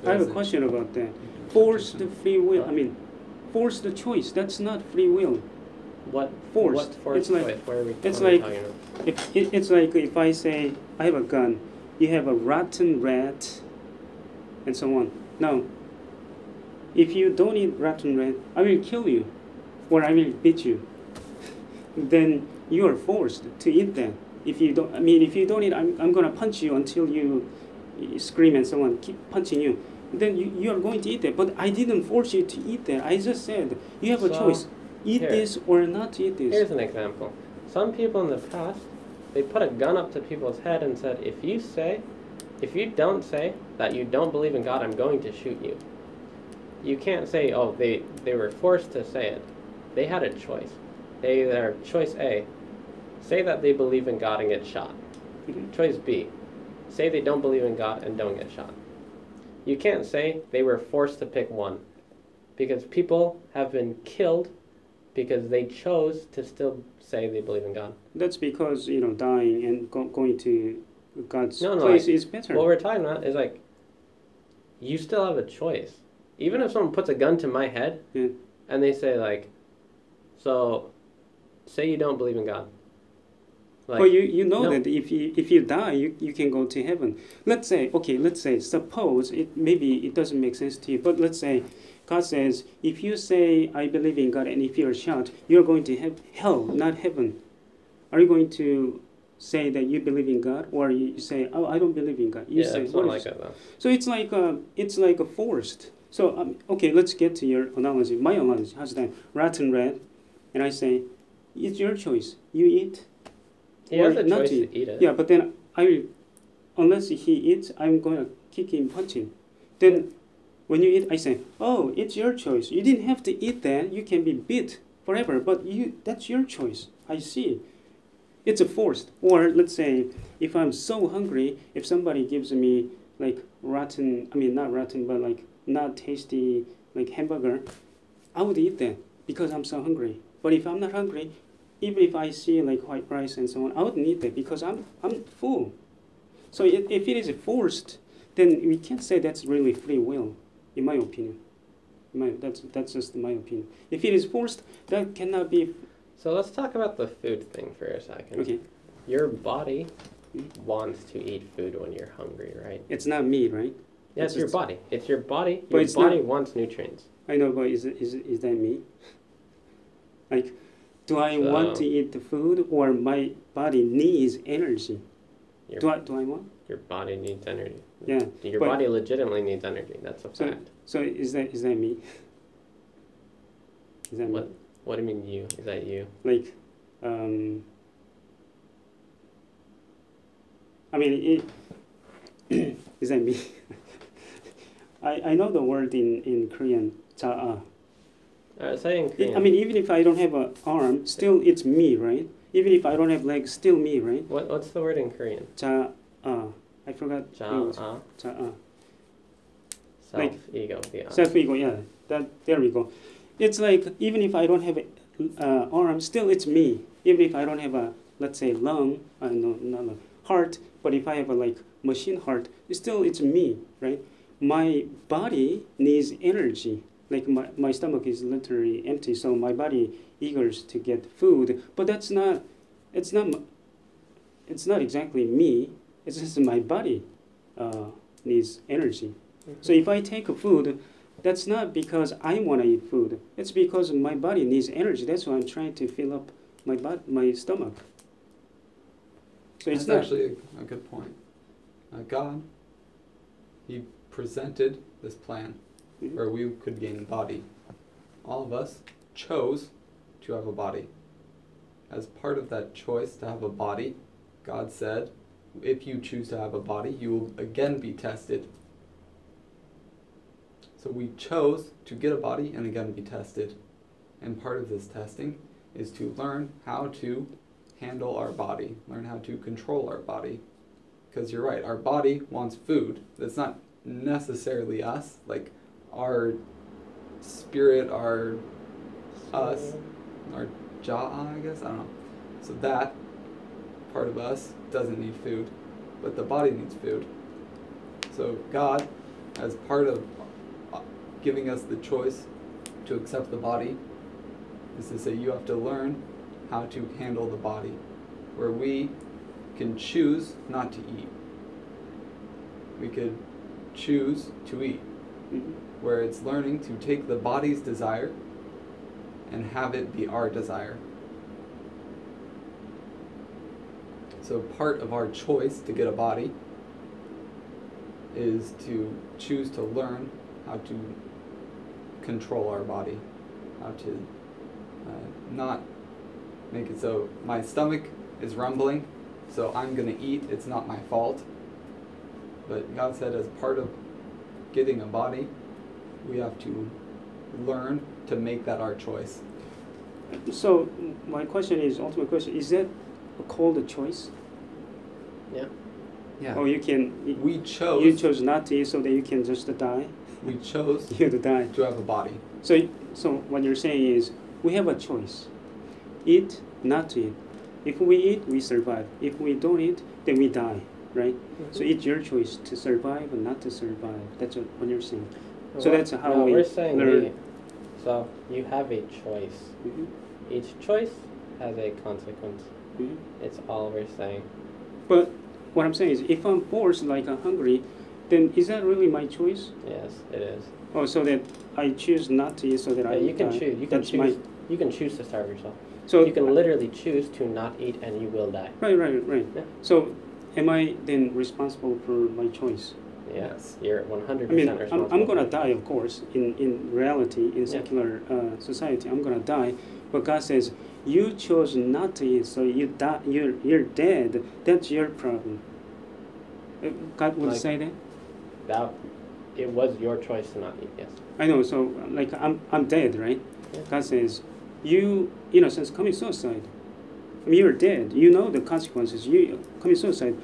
I have a question about that. Forced free will. I mean, forced choice. That's not free will. What Forced? What forced It's like choice? Where are we? it's what are we like talking about? it's like if I say I have a gun, you have a rotten rat, and so on. Now, if you don't eat rotten rat, I will kill you, or I will beat you. Then you are forced to eat that. If you don't, I mean, if you don't eat, I'm gonna punch you until you scream and so on. Keep punching you. Then you are going to eat that. But I didn't force you to eat that. I just said you have a choice: eat this or not eat this. Here's an example. Some people in the past, they put a gun up to people's head and said, if you don't say that you don't believe in God, I'm going to shoot you. You can't say, oh, they were forced to say it. They had a choice. Their choice A, say that they believe in God and get shot. Choice B, say they don't believe in God and don't get shot. You can't say they were forced to pick one, because people have been killed because they chose to still say they believe in God. That's because, dying and going to God's No, place is better. What we're talking about is like, you still have a choice. Even if someone puts a gun to my head, and they say like, so, say you don't believe in God. Like, well, you know that if you die, you can go to heaven. Let's say, suppose maybe it doesn't make sense to you, but let's say God says, if you say I believe in God and if you're shot, you're going to have hell, not heaven. Are you going to say that you believe in God, or you say, oh, I don't believe in God? You say, it's not like that though. So it's like a forced. So okay, let's get to your analogy. My analogy, how's that? Rotten rat, and I say, it's your choice. You eat. He has a choice to eat it. Yeah, but then unless he eats, I'm going to kick him, punch him. Then when you eat, I say, oh, it's your choice. You didn't have to eat that. You can be beat forever, but that's your choice. I see. It's a forced. Or let's say, if I'm so hungry, if somebody gives me like rotten, not rotten, but like not tasty, like hamburger, I would eat that because I'm so hungry. But if I'm not hungry, even if I see like white rice and so on, I wouldn't eat that because I'm full. So if it is forced, then we can't say that's really free will, in my opinion. That's just my opinion. If it is forced, that cannot be. So let's talk about the food thing for a second. Okay. Your body wants to eat food when you're hungry, right? It's not me, right? Yeah, it's your body. It's your body. Your body wants nutrients. I know, but is that me? Like, do I want to eat the food, or my body needs energy? Do I want? Your body needs energy. Yeah. Your body legitimately needs energy. That's a fact. So is that me? Is that me? What do you mean you? Is that you? Like, is that me? I know the word in Korean, 자아. Say in Korean. Even if I don't have an arm, still it's me, right? Even if I don't have legs, still me, right? What's the word in Korean? 자아. I forgot. 자아. 자아. Self-ego. Self-ego, yeah. There we go. It's like, even if I don't have an arm, still it's me. Even if I don't have a, let's say, lung, not a heart, but if I have a like machine heart, still it's me, right? My body needs energy. Like my stomach is literally empty, so my body eagers to get food. But it's not exactly me. It's just my body needs energy. So if I take food, that's not because I want to eat food. It's because my body needs energy. That's why I'm trying to fill up my stomach. So it's That's actually a good point. God, He presented this plan where we could gain a body. All of us chose to have a body. As part of that choice to have a body, God said, if you choose to have a body, you will again be tested. So we chose to get a body and again be tested. And part of this testing is to learn how to handle our body, learn how to control our body. Because you're right, our body wants food. That's not necessarily us, like our spirit, our us, our ja'a, I guess, I don't know. So that part of us doesn't need food, but the body needs food. So God as part of giving us the choice to accept the body, is to say you have to learn how to handle the body, where we can choose not to eat. We could choose to eat, where it's learning to take the body's desire and have it be our desire. So part of our choice to get a body is to choose to learn how to control our body, how to not make it so my stomach is rumbling, so I'm going to eat, it's not my fault. But God said as part of getting a body, we have to learn to make that our choice. So my question is, ultimate question, is that called a choice? Yeah. Yeah. Or you can, We chose. you chose not to eat so that you can just die? We chose You to die. to have a body. So what you're saying is, we have a choice. Eat, not to eat. If we eat, we survive. If we don't eat, then we die, right? So it's your choice to survive or not to survive. That's what you're saying. So that's how no, we we're saying learn. so you have a choice. Each choice has a consequence. It's all we're saying. But what I'm saying is, if I'm forced, like I'm hungry, then is that really my choice? Yes, it is. Oh, so that I choose not to eat so that I you can die. choose. You can That's choose. You can choose to starve yourself. So You can literally choose to not eat, and you will die. Right. Yeah. So am I then responsible for my choice? Yes, you're 100% I mean, responsible. I'm gonna die, of course. In reality, in Yeah. secular society, I'm gonna die. But God says, you chose not to eat, so you die. You're dead. That's your problem. God would Like- say that. That it was your choice to not eat. Yes. I know. So like I'm dead, right? Yeah. God says, you in a sense commit suicide. I mean, you're dead. You know the consequences. You commit suicide.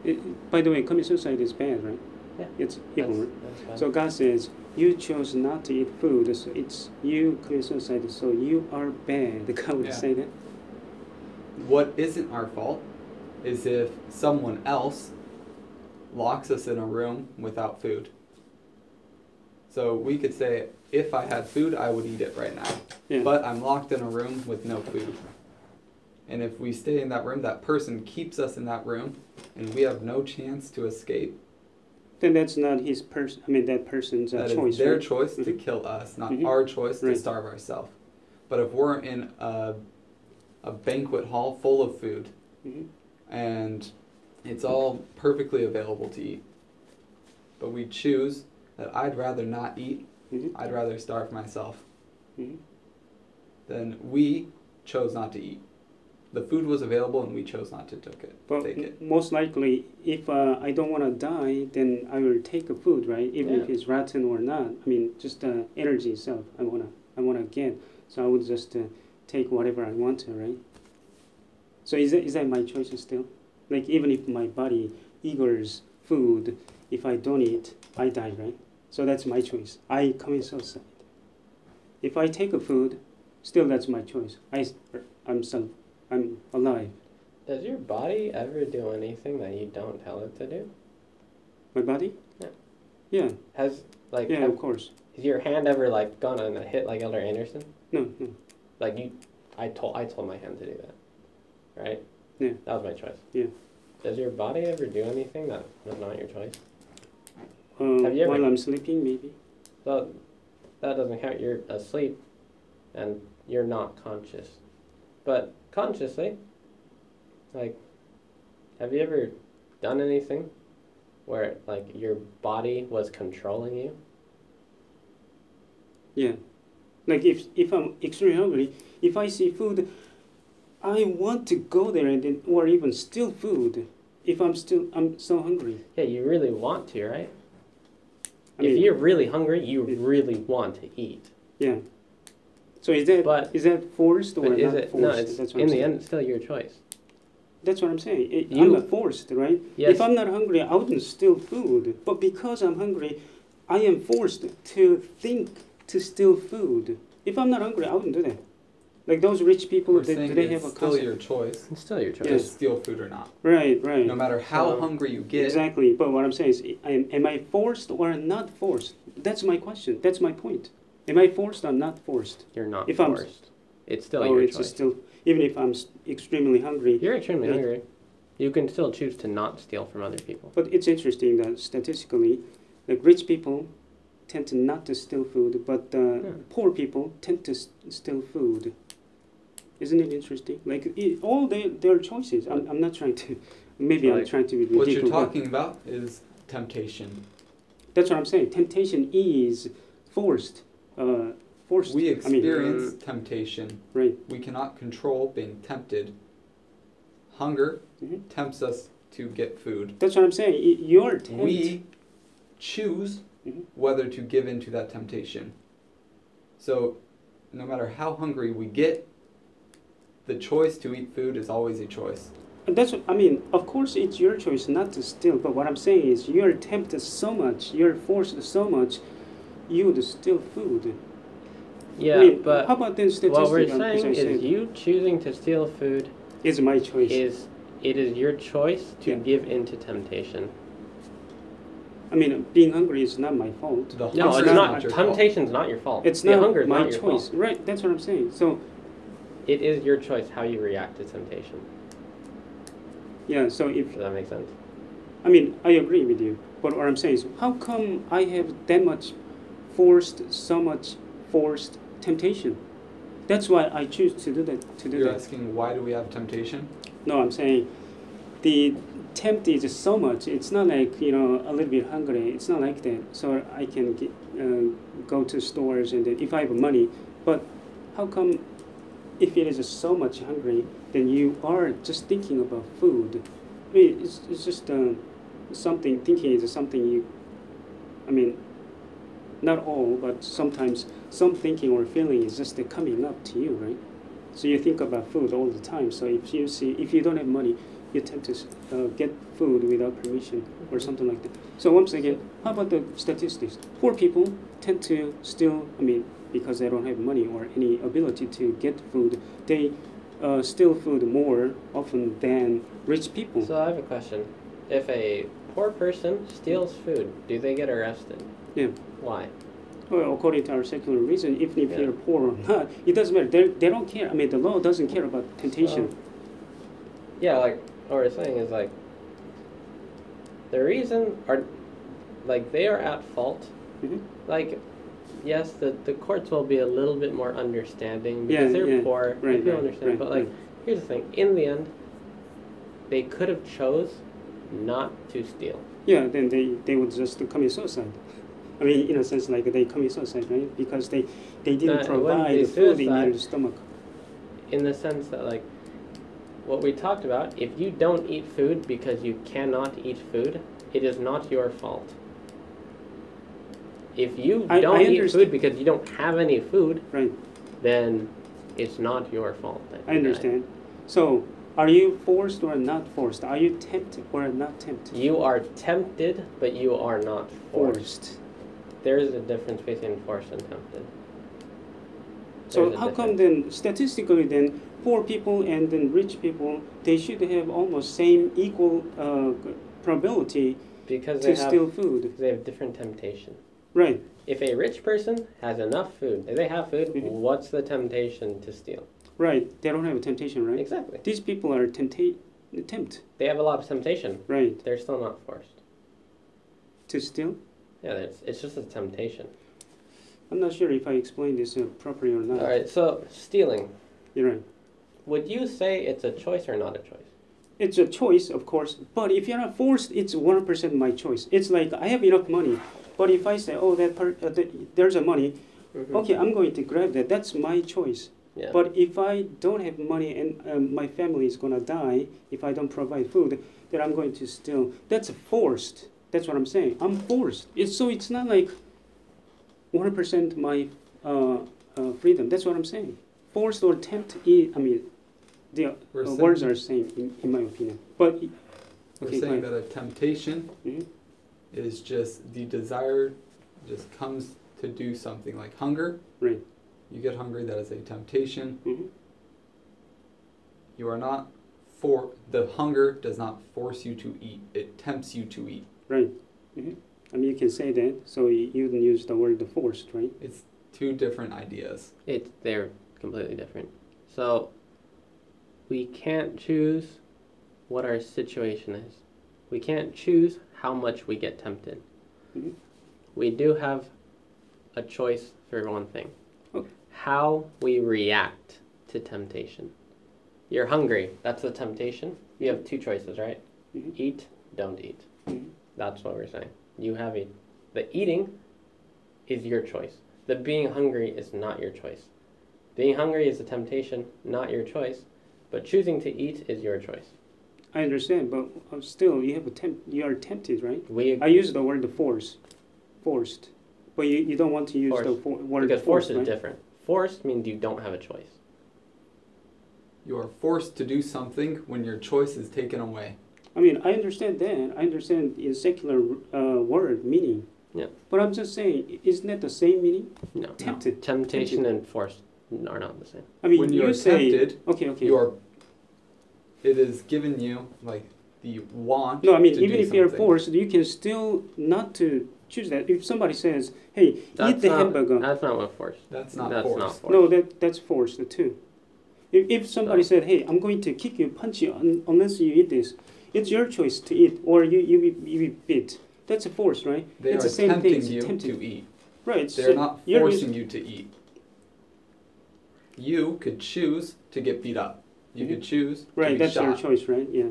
Yeah. By the way, commit suicide is bad, right? Yeah. It's evil. Right? That's fine. So God says, you chose not to eat food, so it's you commit suicide, so you are bad. God would Yeah. say that. What isn't our fault is if someone else locks us in a room without food. So we could say, if I had food, I would eat it right now. Yeah. But I'm locked in a room with no food. And if we stay in that room, that person keeps us in that room, and we have no chance to escape. Then that's not his person. I mean, that person's That choice. is their right? choice to Mhm. kill us, not Mhm. our choice to Right. starve ourselves. But if we're in a banquet hall full of food, Mhm. and it's all perfectly available to eat, but we choose that I'd rather not eat, Mhm. I'd rather starve myself, Mhm. then we chose not to eat. The food was available and we chose not to take But it. most likely, if I don't want to die, then I will take the food, right? Even if Yeah. it's rotten or not. I mean, just the energy itself. I wanna get. So I would just take whatever I want to, right? So is that my choice still? Like even if my body eagers food, if I don't eat, I die, right? So that's my choice. I commit suicide. If I take a food, still that's my choice. I'm alive. Does your body ever do anything that you don't tell it to do? My body? Yeah. Yeah. Has Yeah, of course. has your hand ever like gone on a hit like Elder Anderson? No. Like I told my hand to do that, right? Yeah. That was my choice. Yeah. Does your body ever do anything that was not your choice? Have you ever- While I'm sleeping, maybe. So that doesn't count. You're asleep, and you're not conscious. But consciously, like, have you ever done anything where like your body was controlling you? Yeah. Like if I'm extremely hungry, if I see food, I want to go there and then, or even steal food. If I'm so hungry. Yeah, you really want to, right? I If mean, you're really hungry, you really want to eat. yeah. So is that But- forced or But is not it? forced? No, it's That's what in I'm the saying. end, it's still your choice. That's what I'm saying. You- I'm not forced, right? Yes. If I'm not hungry, I wouldn't steal food. But because I'm hungry, I am forced to think to steal food. If I'm not hungry, I wouldn't do that. Like those rich people, We're do saying they have it's a still concept? your choice It's still your choice. to steal food or not. Right, right. No matter how So- hungry you get, Exactly. But what I'm saying is, am I forced or not forced? That's my question. That's my point. Am I forced or not forced? You're not If I'm- forced. It's still Oh, your it's choice. still, even if I'm extremely hungry. You're extremely Yeah. hungry. You can still choose to not steal from other people. But it's interesting that statistically, like rich people tend to not to steal food, but Yeah. poor people tend to steal food. Isn't it interesting? Like all their choices. I'm not trying to. Maybe So, I'm like, trying to be ridiculous. what you're but talking about is temptation. That's what I'm saying. Temptation is forced. Forced. We I mean, experience temptation. right. We cannot control being tempted. Hunger Mhm. tempts us to get food. That's what I'm saying. You're tempted. We choose Mhm. whether to give in to that temptation. So, no matter how hungry we get, the choice to eat food is always a choice. And that's what I mean. Of course, it's your choice not to steal. But what I'm saying is, you're tempted so much, you're forced so much, you would steal food. Yeah, I mean, but how about then statistic? what we're as I saying said, is you choosing to steal food is my choice. it is your choice to Yeah. give in to temptation. I mean, being hungry is not my fault. The No, hunger it's is not. your fault. Temptation's not your fault. It's the not hunger is my not your choice. fault. Right, that's what I'm saying. So, It is your choice how you react to temptation. yeah, so if, Does that make sense? I mean, I agree with you. But what I'm saying is, how come I have that much so much forced temptation? That's why I choose to do that. You're asking why do we have temptation? No, I'm saying the tempt is so much. It's not like, a little bit hungry. It's not like that. So I can go to stores and then if I have money. But how come if it is so much hungry, then you are just thinking about food? I mean, it's just something, thinking is something not all, but sometimes some thinking or feeling is just coming up to you, right? So you think about food all the time. So if you don't have money, you tend to get food without permission or something like that. So once again, how about the statistics? Poor people tend to steal, because they don't have money or any ability to get food, they steal food more often than rich people. So I have a question. If a poor person steals food, do they get arrested? Yeah. Why? Well, according to our secular reason, even if Yeah. you're poor or not, it doesn't matter. They don't care. The law doesn't care about temptation. Yeah, like what we're saying is like the reason are like they are at fault. Mhm. Like yes, the courts will be a little bit more understanding Yeah, because they're yeah. poor. Right, People right, understand. right, But like right. here's the thing. In the end, they could have chose not to steal. Yeah, then they would just commit suicide. In a sense, like they commit suicide, right? Because they didn't No, it wouldn't provide be the food in suicide. their stomach. In the sense that like what we talked about, if you don't eat food because you cannot eat food, it is not your fault. If you I don't eat understand. food because you don't have any food, Right. then it's not your fault. that I you died. understand. So, are you forced or not forced? Are you tempted or not tempted? You are tempted, but you are not forced. Forced. There is a difference between forced and tempted. So There's a how come difference. then, statistically then, poor people and then rich people, they should have almost same equal probability Because to steal food? they have different temptation. Right. If a rich person has enough food, if they have food, Mhm. what's the temptation to steal? Right. They don't have a temptation, right? Exactly. These people are tempt, They have a lot of temptation. right, They're still not forced. to steal. Yeah, it's just a temptation. I'm not sure if I explained this properly or not. All right, so stealing. You're right. Would you say it's a choice or not a choice? It's a choice, of course, but if you're not forced, it's 100% my choice. It's like I have enough money, but if I say, oh, there's a money, okay, I'm going to grab that. That's my choice. Yeah. But if I don't have money and my family is going to die if I don't provide food, then I'm going to steal. That's forced. That's what I'm saying. I'm forced. It's not like 100% my freedom. That's what I'm saying. Forced or tempt, the We're saying- words are same in my opinion. But We're okay, saying go that a temptation Mhm. is just the desire just comes to do something like hunger. Right. You get hungry, that is a temptation. Mm-hmm. You are not the hunger does not force you to eat. It tempts you to eat. Right. Mm-hmm. I mean, you can say that, so you wouldn't use the word forced, right? It's two different ideas. They're completely different. So we can't choose what our situation is. We can't choose how much we get tempted. Mm-hmm. We do have a choice for one thing. Okay. How we react to temptation. You're hungry. That's the temptation. You have two choices, right? Mm-hmm. Eat, don't eat. Mm-hmm. That's what we're saying. The eating is your choice. The being hungry is not your choice. Being hungry is a temptation, not your choice. But choosing to eat is your choice. I understand, but still, you are tempted, right? I use the word forced, but you don't want to use forced. the word because forced, forced is right? different. Forced means you don't have a choice. You are forced to do something when your choice is taken away. I mean, I understand that. I understand in secular word meaning. Yeah. But I'm just saying, isn't that the same meaning? No. Tempted. Temptation and forced are not the same. I mean, When you are say tempted, okay. It is given you like the want. No, I mean, to even do if you're something. forced, you can still not to choose that. If somebody says, "Hey, eat the hamburger," That's not what forced. That's not That's forced. not forced. no, that's forced too. If somebody said, "Hey, I'm going to kick you, punch you, unless you eat this," it's your choice to eat, or you be bit. That's a force, right? They it's are the same thing. tempting It's you tempted. to eat. Right. They're not forcing you to eat. You could choose to get beat up. You could choose to right. be That's shot. your choice, right? Yeah.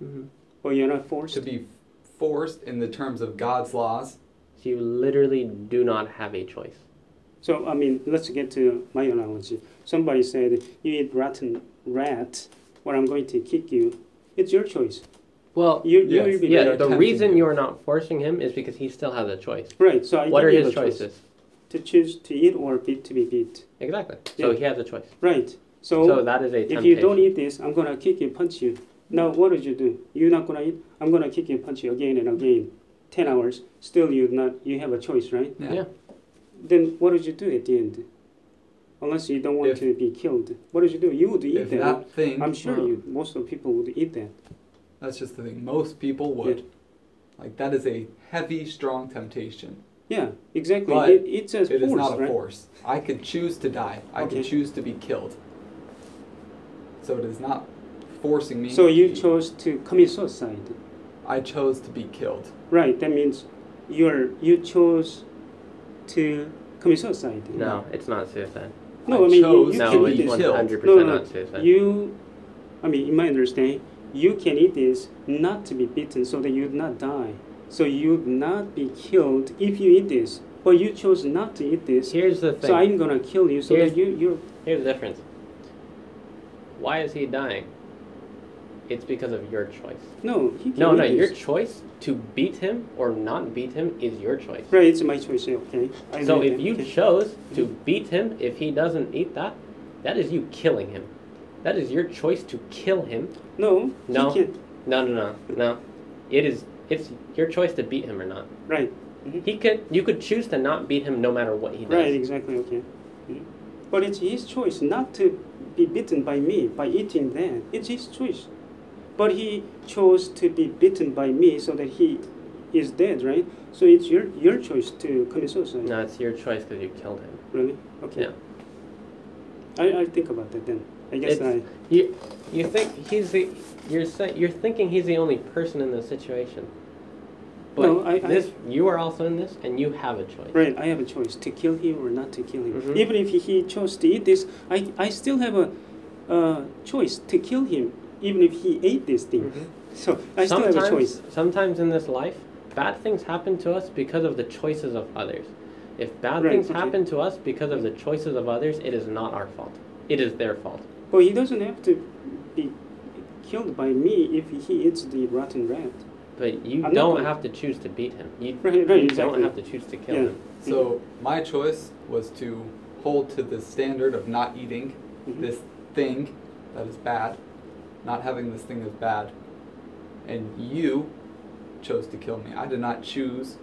Mm-hmm. But you're not forced. To be forced in the terms of God's laws. So you literally do not have a choice. So, I mean, let's get to my analogy. Somebody said, "You eat rotten rat, or I'm going to kick you." It's your choice. Well, You Yes. will be yeah, They're the tempting reason you. you are not forcing him is because he still has a choice. right. So I What give are you his the choice. choices? To choose to eat or to be beat. Exactly. So Yeah. he has a choice. Right. So that is a temptation. if you don't eat this, I'm gonna kick you, punch you. Now, what did you do? You're not gonna eat. I'm gonna kick you, punch you again and again. 10 hours. Still, you have a choice, right? Yeah. Then what did you do at the end? Unless you don't want to be killed, what did you do? You would eat If that. that thing, I'm sure most of the people would eat that. that's just the thing. Most people would. Yeah. Like that is a heavy, strong temptation. Yeah, exactly. But it's a It force, is not a right? force. I could choose to die. I Okay. could choose to be killed. So it is not forcing me. So to you eat. chose to commit suicide, I chose to be killed. right? That means you chose to commit suicide. No, it's not suicide. No, I I mean chose you No, can to eat it's be this. 100% killed. No, not suicide. I mean, in my understanding, you can eat this not to be bitten, so that you would not die. So you would not be killed if you eat this. But you chose not to eat this. Here's the thing. So I'm gonna kill you, so that you're. Here's the difference. Why is he dying? It's because of your choice. No, he can No, eat your this. choice to beat him or not beat him is your choice. Right, it's my choice. Yeah, okay. I So agree if with you that, okay. chose to beat him if he doesn't eat that, that is you killing him. That is your choice to kill him. No, No. he can. No. It's your choice to beat him or not. Right. You could choose to not beat him no matter what he does. Right, exactly, okay. But it's his choice not to be bitten by me by eating that. It's his choice. But he chose to be bitten by me so that he is dead, right? So it's your choice to commit suicide. No, it's your choice because you killed him. Really? Okay. Yeah. I'll think about that then. I guess You think you're thinking he's the only person in this situation. But No, you are also in this, and you have a choice. right, I have a choice to kill him or not to kill him. Mhm. Even if he chose to eat this, I still have a choice to kill him, even if he ate this thing. Mhm. So I still have a choice. Sometimes in this life, bad things happen to us because of the choices of others. If bad Right, things okay. happen to us because of the choices of others, it is not our fault. It is their fault. Well, he doesn't have to be killed by me if he eats the rotten rat. But you I'm not don't gonna- have to choose to beat him. You Right, you exactly. don't have to choose to kill Yeah. him. So my choice was to hold to the standard of not eating Mhm. this thing that is bad, not having this thing as bad, and you chose to kill me. I did not choose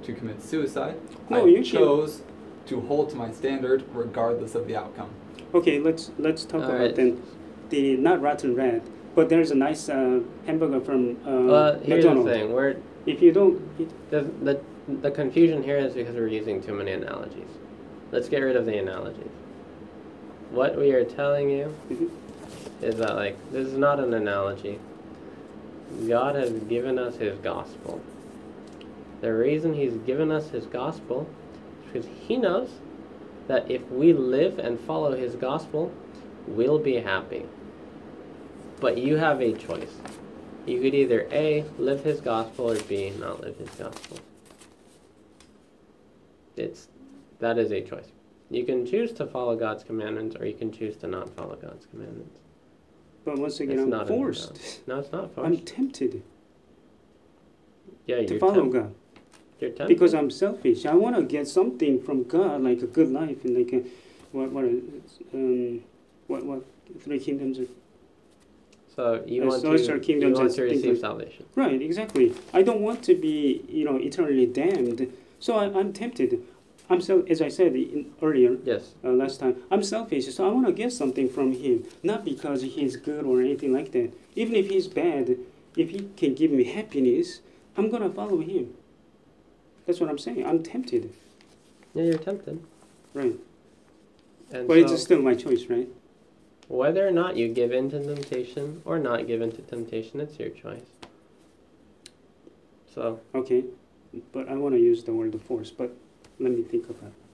to commit suicide. No, I you chose to hold to my standard regardless of the outcome. Okay, let's talk All about right. then the not rotten red, but there's a nice hamburger from Here's the McDonald's. thing. We're If you don't eat, the confusion here is because we're using too many analogies. Let's get rid of the analogies. What we are telling you Mhm. is that, like, this is not an analogy. God has given us His gospel. The reason He's given us His gospel is because He knows that if we live and follow His gospel, we'll be happy. But you have a choice. You could either A, live His gospel, or B, not live His gospel. That is a choice. You can choose to follow God's commandments, or you can choose to not follow God's commandments. but once again, It's I'm not forced. No, it's not I'm forced. tempted Yeah, to you're follow God You're tempted. because I'm selfish. I want to get something from God, like a good life and like a, what three kingdoms are. So you As want those are to kingdoms and receive things like- salvation. Right, exactly. I don't want to be, eternally damned. So I'm tempted. As I said earlier, Yes. last time, I'm selfish. So I want to get something from him, not because he's good or anything like that. Even if he's bad, if he can give me happiness, I'm gonna follow him. That's what I'm saying. I'm tempted. Yeah, you're tempted. Right. And But so, it's still my choice, right? whether or not you give in to temptation or not give in to temptation, it's your choice. So, Okay. But I want to use the word force. But let me think about it.